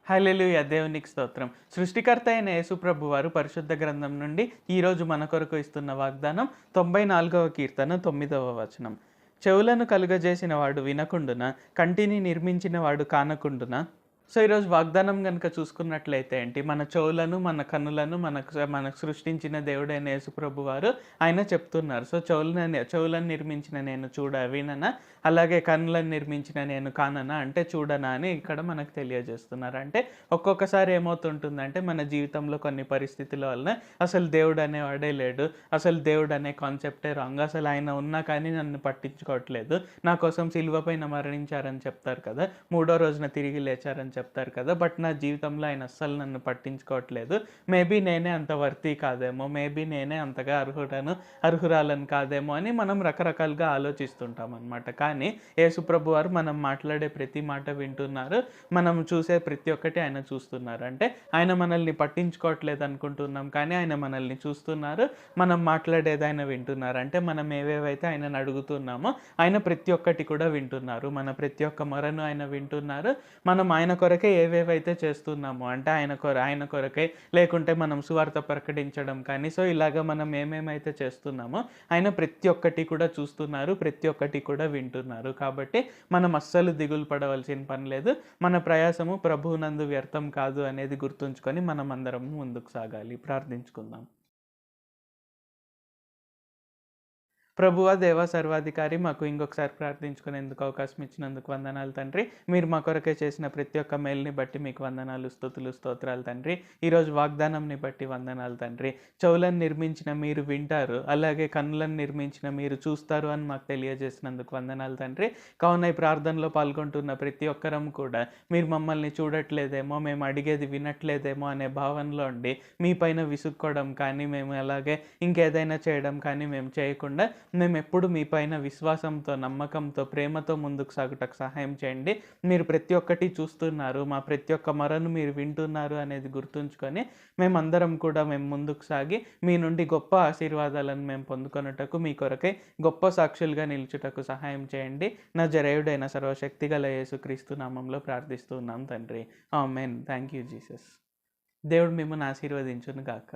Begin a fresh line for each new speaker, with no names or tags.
హల్లెలూయా! దేవునికి స్తోత్రం. సృష్టికర్త అయిన యేసుప్రభు వారు పరిశుద్ధ గ్రంథం నుండి ఈరోజు మన కొరకు ఇస్తున్న వాగ్దానం 94వ కీర్తన 9వ వచనం. చెవులను కలుగజేసిన వాడు వినకుండున, కంటిని నిర్మించిన వాడు కానకుండున. సో, ఈరోజు వాగ్దానం గనుక చూసుకున్నట్లయితే ఏంటి, మన చెవులను, మన కన్నులను మనకు సృష్టించిన దేవుడైన యేసుప్రభు వారు ఆయన చెప్తున్నారు. సో, చెవులను నిర్మించిన నేను విననా? అలాగే కన్నులను నిర్మించిన నేను కాననా? అంటే చూడనా అని ఇక్కడ మనకు తెలియజేస్తున్నారు. అంటే ఒక్కొక్కసారి ఏమవుతుంటుందంటే మన జీవితంలో కొన్ని పరిస్థితుల వలన అసలు దేవుడు అనేవాడే లేడు. అసలు దేవుడు అనే కాన్సెప్టే రాంగ్. అసలు ఆయన ఉన్నా కానీ నన్ను పట్టించుకోవట్లేదు. నా కోసం సిలువ పైన మరణించారని చెప్తారు కదా! మూడో రోజున తిరిగి లేచారని చెప్తారు కదా! బట్ నా జీవితంలో ఆయన అస్సలు నన్ను పట్టించుకోవట్లేదు. మేబీ నేనే అంత వర్తీ కాదేమో, మేబీ నేనే అంతగా అర్హురాలను కాదేమో అని మనం రకరకాలుగా ఆలోచిస్తుంటామనమాట. కానీ యేసుప్రభు వారు మనం మాట్లాడే ప్రతి మాట వింటున్నారు. మనం చూసే ప్రతి ఒక్కటి ఆయన చూస్తున్నారు. అంటే ఆయన మనల్ని పట్టించుకోవట్లేదు అనుకుంటున్నాం, కానీ ఆయన మనల్ని చూస్తున్నారు. మనం మాట్లాడేది ఆయన వింటున్నారు. అంటే మనం ఏవేవైతే ఆయనను అడుగుతున్నామో ఆయన ప్రతి ఒక్కటి కూడా వింటున్నారు. మన ప్రతి ఒక్క మొరను ఆయన వింటున్నారు. మనం ఆయన కొరకే ఏవేవైతే చేస్తున్నామో, అంటే ఆయన కొరకే, లేకుంటే మనం సువార్త ప్రకటించడం కానీ, సో ఇలాగ మనం ఏమేమైతే చేస్తున్నామో ఆయన ప్రతి ఒక్కటి కూడా చూస్తున్నారు. ప్రతి ఒక్కటి కూడా వింటున్నారు. కాబట్టి మనం అస్సలు దిగులు పడవలసిన పని లేదు. మన ప్రయాసము ప్రభువునందు వ్యర్థం కాదు అనేది గుర్తుంచుకొని మనం అందరం ముందుకు సాగాలి. ప్రార్థించుకుందాం. ప్రభువా, దేవా, సర్వాధికారి, మాకు ఇంకొకసారి ప్రార్థించుకునేందుకు అవకాశం ఇచ్చినందుకు వందనాలు తండ్రి. మీరు మా కొరకే చేసిన ప్రతి ఒక్క మేలుని బట్టి మీకు వందనాలు, స్తుతులు, స్తోత్రాలు తండ్రి. ఈరోజు వాగ్దానంని బట్టి వందనాలు తండ్రి. చెవులను నిర్మించిన మీరు వింటారు, అలాగే కన్నులను నిర్మించిన మీరు చూస్తారు అని మాకు తెలియజేసినందుకు వందనాలు తండ్రి. కావున ఈ ప్రార్థనలో పాల్గొంటున్న ప్రతి ఒక్కరం కూడా మీరు మమ్మల్ని చూడట్లేదేమో, మేము అడిగేది వినట్లేదేమో అనే భావనలో ఉండి మీ పైన విసుక్కోవడం కానీ, మేము అలాగే ఇంకేదైనా చేయడం కానీ మేము చేయకుండా మేమెప్పుడు మీ పైన విశ్వాసంతో, నమ్మకంతో, ప్రేమతో ముందుకు సాగుటకు సహాయం చేయండి. మీరు ప్రతి ఒక్కటి చూస్తున్నారు, మా ప్రతి ఒక్క మొరను మీరు వింటున్నారు అనేది గుర్తుంచుకొని మేమందరం కూడా ముందుకు సాగి మీ నుండి గొప్ప ఆశీర్వాదాలను మేము పొందుకొనుటకు, మీ కొరకై గొప్ప సాక్షులుగా నిలుచుటకు సహాయం చేయండి. నజరేయుడైన సర్వశక్తిగల యేసుక్రీస్తు నామంలో ప్రార్థిస్తూ ఉన్నాం తండ్రి. ఆమేన్. Thank you Jesus. దేవుడు మిమ్మల్ని ఆశీర్వదించును గాక.